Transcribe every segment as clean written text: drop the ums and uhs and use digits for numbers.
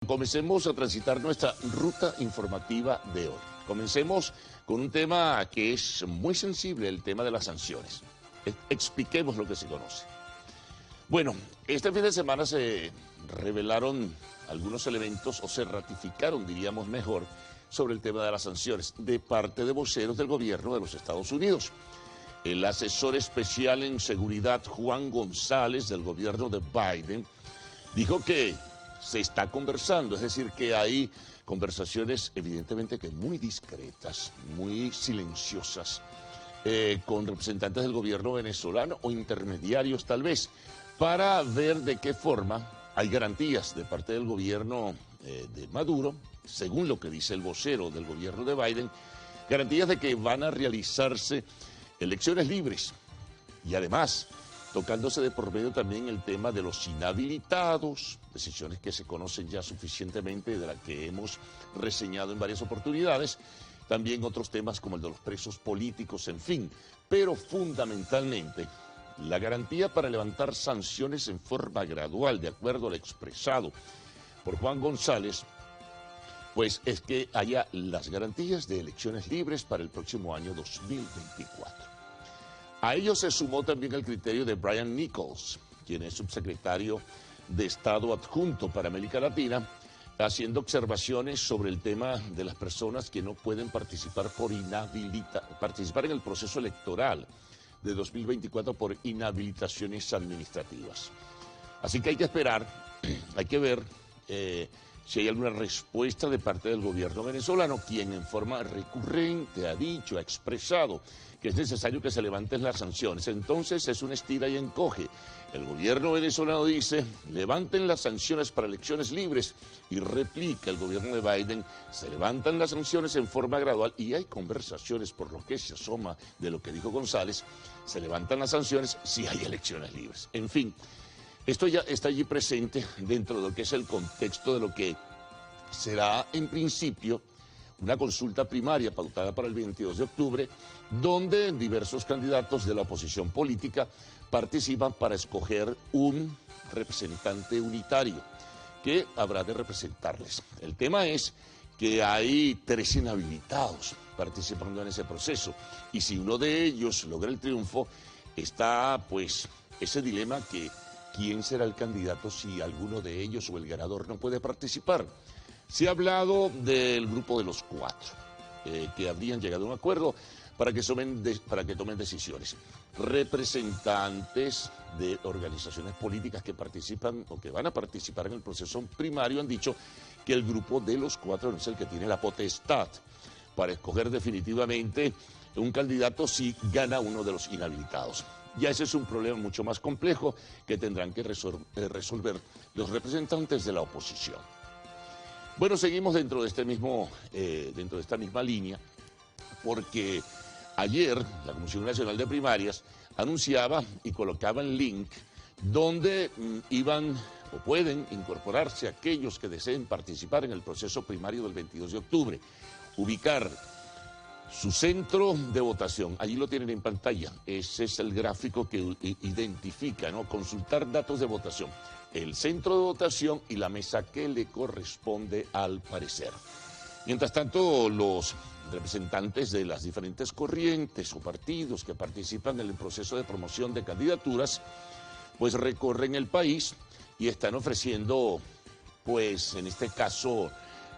Comencemos a transitar nuestra ruta informativa de hoy. Comencemos con un tema que es muy sensible, el tema de las sanciones. Expliquemos lo que se conoce. Bueno, este fin de semana se revelaron algunos elementos, o se ratificaron, diríamos mejor, sobre el tema de las sanciones de parte de voceros del gobierno de los Estados Unidos. El asesor especial en seguridad, Juan González, del gobierno de Biden, dijo que se está conversando, es decir, que hay conversaciones evidentemente que muy discretas, muy silenciosas, con representantes del gobierno venezolano o intermediarios tal vez, para ver de qué forma hay garantías de parte del gobierno de Maduro, según lo que dice el vocero del gobierno de Biden, garantías de que van a realizarse elecciones libres y además tocándose de por medio también el tema de los inhabilitados, decisiones que se conocen ya suficientemente, de las que hemos reseñado en varias oportunidades, también otros temas como el de los presos políticos, en fin, pero fundamentalmente la garantía para levantar sanciones en forma gradual, de acuerdo al expresado por Juan González, pues es que haya las garantías de elecciones libres para el próximo año 2024. A ello se sumó también el criterio de Brian Nichols, quien es subsecretario de Estado adjunto para América Latina, haciendo observaciones sobre el tema de las personas que no pueden participar participar en el proceso electoral de 2024 por inhabilitaciones administrativas. Así que hay que esperar, hay que ver si hay alguna respuesta de parte del gobierno venezolano, quien en forma recurrente ha dicho, ha expresado que es necesario que se levanten las sanciones. Entonces es un estira y encoge. El gobierno venezolano dice, levanten las sanciones para elecciones libres, y replica el gobierno de Biden, se levantan las sanciones en forma gradual, y hay conversaciones, por lo que se asoma de lo que dijo González, se levantan las sanciones si hay elecciones libres. En fin, esto ya está allí presente dentro de lo que es el contexto de lo que será en principio una consulta primaria pautada para el 22 de octubre, donde diversos candidatos de la oposición política participan para escoger un representante unitario que habrá de representarles. El tema es que hay 3 inhabilitados participando en ese proceso, y si uno de ellos logra el triunfo, está pues ese dilema que ¿quién será el candidato si alguno de ellos o el ganador no puede participar? Se ha hablado del grupo de los 4, que habrían llegado a un acuerdo para que tomen decisiones. Representantes de organizaciones políticas que participan o que van a participar en el proceso primario han dicho que el grupo de los 4 no es el que tiene la potestad para escoger definitivamente un candidato si gana uno de los inhabilitados. Ya ese es un problema mucho más complejo que tendrán que resolver los representantes de la oposición. Bueno, seguimos dentro de esta misma línea, porque ayer la Comisión Nacional de Primarias anunciaba y colocaba el link donde iban o pueden incorporarse aquellos que deseen participar en el proceso primario del 22 de octubre. Ubicar su centro de votación, allí lo tienen en pantalla, ese es el gráfico que identifica, ¿no? Consultar datos de votación, el centro de votación y la mesa que le corresponde al parecer. Mientras tanto, los representantes de las diferentes corrientes o partidos que participan en el proceso de promoción de candidaturas, pues recorren el país y están ofreciendo, pues en este caso,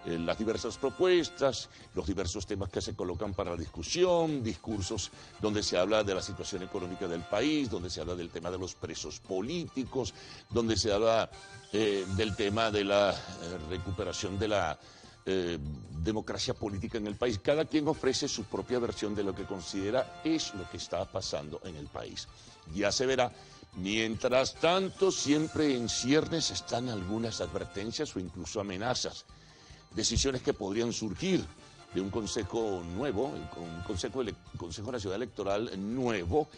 las diversas propuestas, los diversos temas que se colocan para la discusión, discursos donde se habla de la situación económica del país, donde se habla del tema de los presos políticos, donde se habla del tema de la recuperación de la democracia política en el país. Cada quien ofrece su propia versión de lo que considera es lo que está pasando en el país. Ya se verá. Mientras tanto, siempre en ciernes están algunas advertencias o incluso amenazas. Decisiones que podrían surgir de un consejo nuevo, un consejo Nacional Electoral nuevo,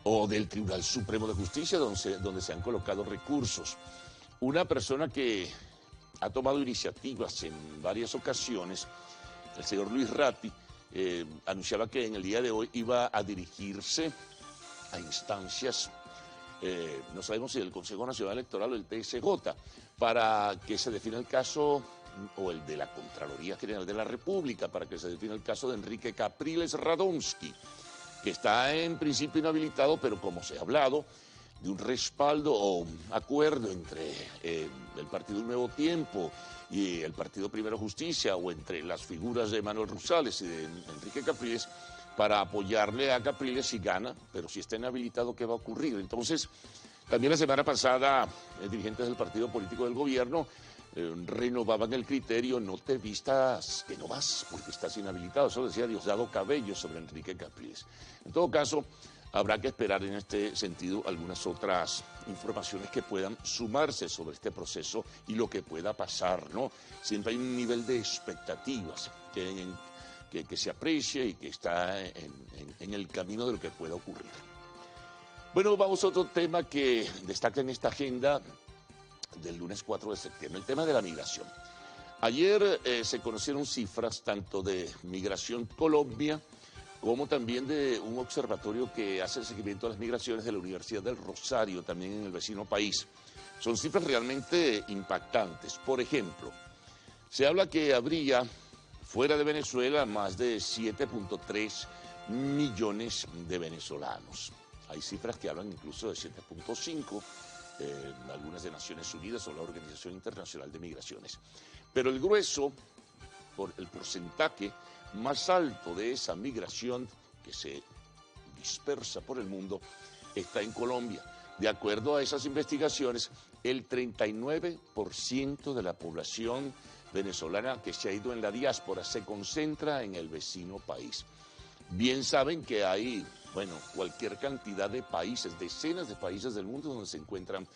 o del Tribunal Supremo de Justicia, donde se han colocado recursos. Una persona que ha tomado iniciativas en varias ocasiones, el señor Luis Ratti, anunciaba que en el día de hoy iba a dirigirse a instancias no sabemos si del Consejo Nacional Electoral o el TSJ, para que se defina el caso, o el de la Contraloría General de la República, para que se defina el caso de Enrique Capriles Radomski, que está en principio inhabilitado, pero como se ha hablado de un respaldo o un acuerdo entre el Partido Nuevo Tiempo y el Partido Primero Justicia, o entre las figuras de Manuel Rosales y de Enrique Capriles, para apoyarle a Capriles si gana, pero si está inhabilitado, ¿qué va a ocurrir? Entonces, también la semana pasada, dirigentes del partido político del gobierno renovaban el criterio: no te vistas, que no vas, porque estás inhabilitado. Eso decía Diosdado Cabello sobre Enrique Capriles. En todo caso, habrá que esperar en este sentido algunas otras informaciones que puedan sumarse sobre este proceso y lo que pueda pasar, ¿no? Siempre hay un nivel de expectativas que se aprecie y que está en el camino de lo que pueda ocurrir. Bueno, vamos a otro tema que destaca en esta agenda del lunes 4 de septiembre, el tema de la migración. Ayer se conocieron cifras tanto de Migración Colombia como también de un observatorio que hace el seguimiento de las migraciones de la Universidad del Rosario, también en el vecino país. Son cifras realmente impactantes. Por ejemplo, se habla que habría fuera de Venezuela más de 7.3 millones de venezolanos. Hay cifras que hablan incluso de 7.5, algunas de Naciones Unidas o la Organización Internacional de Migraciones. Pero el grueso, por el porcentaje más alto de esa migración que se dispersa por el mundo, está en Colombia. De acuerdo a esas investigaciones, el 39% de la población venezolana que se ha ido en la diáspora se concentra en el vecino país. Bien saben que hay, bueno, cualquier cantidad de países, decenas de países del mundo donde se encuentran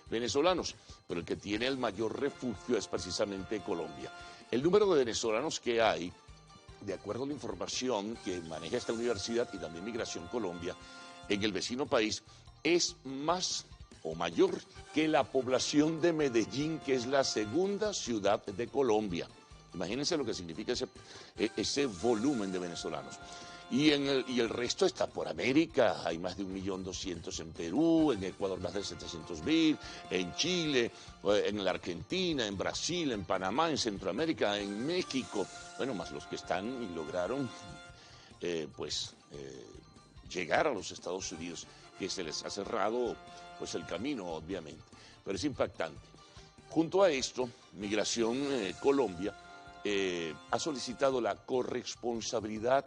venezolanos, pero el que tiene el mayor refugio es precisamente Colombia. El número de venezolanos que hay, de acuerdo a la información que maneja esta universidad y también Migración Colombia, en el vecino país, es más o mayor que la población de Medellín, que es la segunda ciudad de Colombia. Imagínense lo que significa ese volumen de venezolanos. Y el resto está por América, hay más de 1.200.000 en Perú, en Ecuador más de 700.000, en Chile, en la Argentina, en Brasil, en Panamá, en Centroamérica, en México, bueno, más los que están y lograron llegar a los Estados Unidos, que se les ha cerrado pues el camino, obviamente, pero es impactante. Junto a esto, Migración Colombia ha solicitado la corresponsabilidad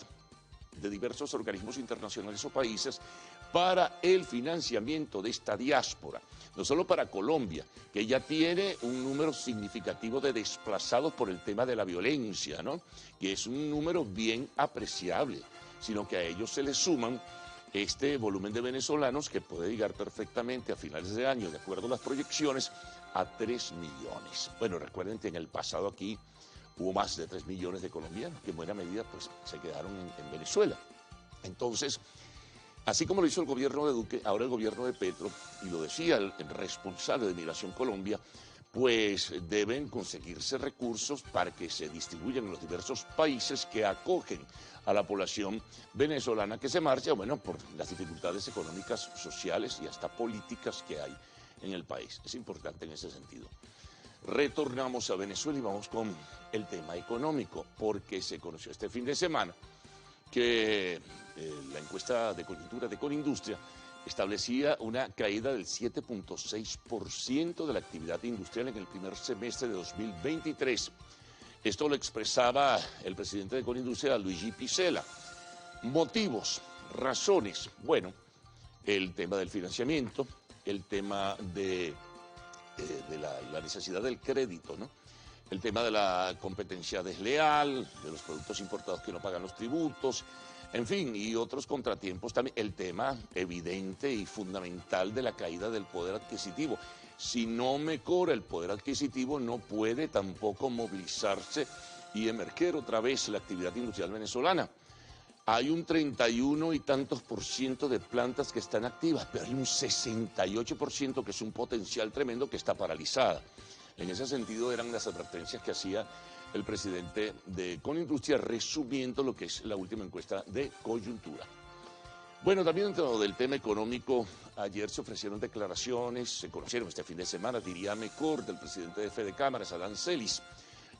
de diversos organismos internacionales o países para el financiamiento de esta diáspora, no solo para Colombia, que ya tiene un número significativo de desplazados por el tema de la violencia, ¿no?, que es un número bien apreciable, sino que a ellos se les suman este volumen de venezolanos que puede llegar perfectamente a finales de año, de acuerdo a las proyecciones, a 3 millones. Bueno, recuerden que en el pasado aquí hubo más de 3 millones de colombianos que en buena medida pues se quedaron en Venezuela. Entonces, así como lo hizo el gobierno de Duque, ahora el gobierno de Petro, y lo decía el responsable de Migración Colombia, pues deben conseguirse recursos para que se distribuyan en los diversos países que acogen a la población venezolana que se marcha, bueno, por las dificultades económicas, sociales y hasta políticas que hay en el país. Es importante en ese sentido. Retornamos a Venezuela y vamos con el tema económico, porque se conoció este fin de semana que la encuesta de coyuntura de Colindustria establecía una caída del 7.6% de la actividad industrial en el primer semestre de 2023. Esto lo expresaba el presidente de Colindustria, Luigi Picella. Motivos, razones, bueno, el tema del financiamiento, el tema de la necesidad del crédito, ¿no?, el tema de la competencia desleal, de los productos importados que no pagan los tributos, en fin, y otros contratiempos también. El tema evidente y fundamental de la caída del poder adquisitivo. Si no mejora el poder adquisitivo, no puede tampoco movilizarse y emerger otra vez la actividad industrial venezolana. Hay un 31 y tantos % de plantas que están activas, pero hay un 68% que es un potencial tremendo que está paralizada. En ese sentido eran las advertencias que hacía el presidente de Colindustria, resumiendo lo que es la última encuesta de coyuntura. Bueno, también dentro del tema económico, ayer se ofrecieron declaraciones, se conocieron este fin de semana, diría mejor, del presidente de Fede Cámaras, Adán Celis,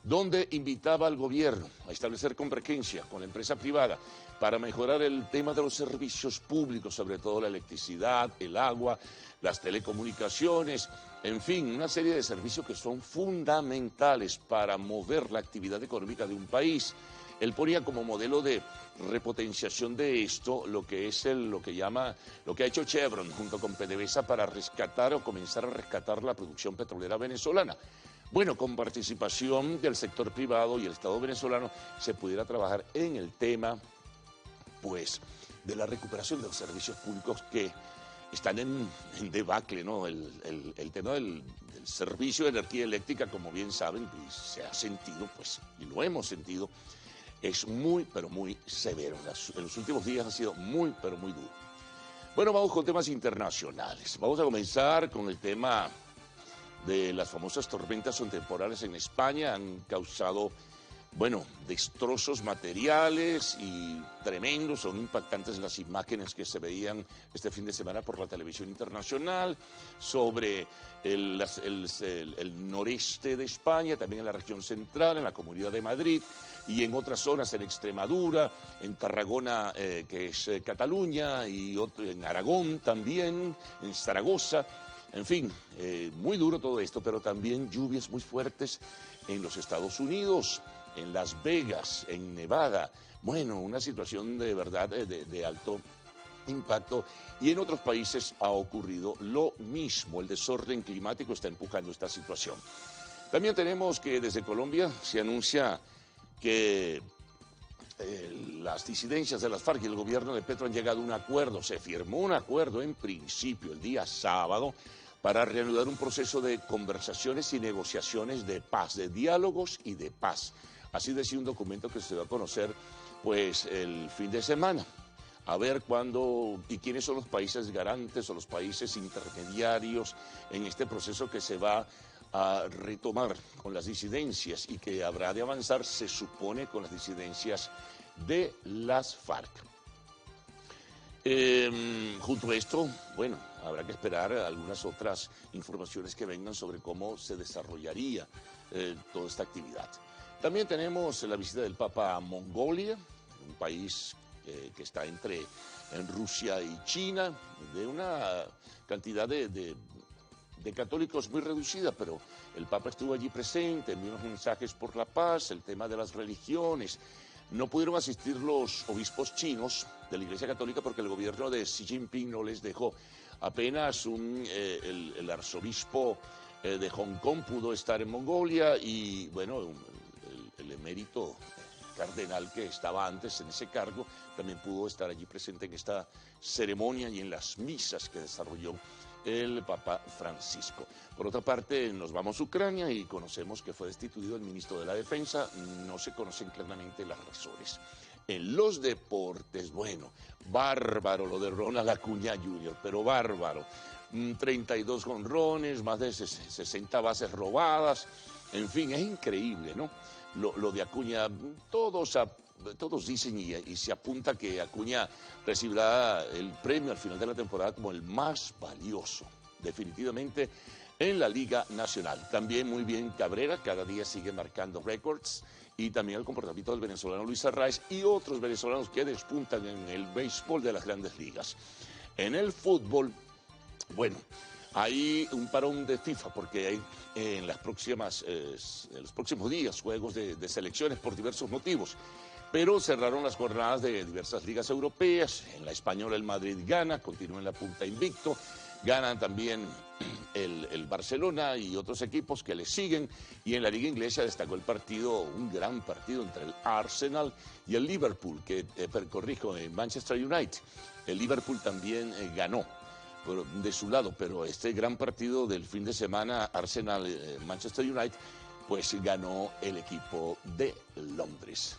donde invitaba al gobierno a establecer convergencia con la empresa privada para mejorar el tema de los servicios públicos, sobre todo la electricidad, el agua, las telecomunicaciones, en fin, una serie de servicios que son fundamentales para mover la actividad económica de un país. Él ponía como modelo de repotenciación de esto lo que es lo que ha hecho Chevron junto con PDVSA para rescatar o comenzar a rescatar la producción petrolera venezolana. Bueno, con participación del sector privado y el Estado venezolano se pudiera trabajar en el tema, pues, de la recuperación de los servicios públicos que están en debacle, ¿no? El tema del servicio de energía eléctrica, como bien saben, y se ha sentido, pues, y lo hemos sentido, es muy, pero muy severo. En los últimos días ha sido muy, pero muy duro. Bueno, vamos con temas internacionales. Vamos a comenzar con el tema de las famosas tormentas temporales en España. Han causado, bueno, destrozos materiales y tremendos. Son impactantes las imágenes que se veían este fin de semana por la televisión internacional sobre el noreste de España, también en la región central, en la Comunidad de Madrid y en otras zonas, en Extremadura, en Tarragona, que es Cataluña, y en Aragón también, en Zaragoza. En fin, muy duro todo esto, pero también lluvias muy fuertes en los Estados Unidos, en Las Vegas, en Nevada. Bueno, una situación de verdad de alto impacto, y en otros países ha ocurrido lo mismo. El desorden climático está empujando esta situación. También tenemos que desde Colombia se anuncia que las disidencias de las FARC y el gobierno de Petro han llegado a un acuerdo. Se firmó un acuerdo en principio el día sábado para reanudar un proceso de conversaciones y negociaciones de paz, de diálogos y de paz. Así decía un documento que se dio a conocer, pues, el fin de semana. A ver cuándo y quiénes son los países garantes o los países intermediarios en este proceso que se va a retomar con las disidencias y que habrá de avanzar, se supone, con las disidencias de las FARC. Junto a esto, bueno, habrá que esperar algunas otras informaciones que vengan sobre cómo se desarrollaría toda esta actividad. También tenemos la visita del Papa a Mongolia, un país que está entre Rusia y China, de una cantidad de católicos muy reducida, pero el Papa estuvo allí presente, envió unos mensajes por la paz, el tema de las religiones. No pudieron asistir los obispos chinos de la Iglesia Católica porque el gobierno de Xi Jinping no les dejó. Apenas el arzobispo de Hong Kong pudo estar en Mongolia y, bueno, el emérito cardenal que estaba antes en ese cargo también pudo estar allí presente en esta ceremonia y en las misas que desarrolló el Papa Francisco. Por otra parte, nos vamos a Ucrania y conocemos que fue destituido el ministro de la Defensa. No se conocen claramente las razones. En los deportes, bueno, bárbaro lo de Ronald Acuña Jr., pero bárbaro. 32 jonrones, más de 60 bases robadas. En fin, es increíble, ¿no? Lo de Acuña, todos dicen y se apunta que Acuña recibirá el premio al final de la temporada como el más valioso, definitivamente, en la Liga Nacional. También muy bien Cabrera, cada día sigue marcando récords, y también el comportamiento del venezolano Luis Arraez y otros venezolanos que despuntan en el béisbol de las grandes ligas. En el fútbol, bueno, hay un parón de FIFA porque hay en los próximos días juegos de selecciones por diversos motivos. Pero cerraron las jornadas de diversas ligas europeas. En la española el Madrid gana, continúa en la punta invicto. Ganan también el Barcelona y otros equipos que le siguen. Y en la liga inglesa destacó un gran partido entre el Arsenal y el Liverpool, en Manchester United. El Liverpool también ganó de su lado, pero este gran partido del fin de semana, Arsenal-Manchester United, pues ganó el equipo de Londres.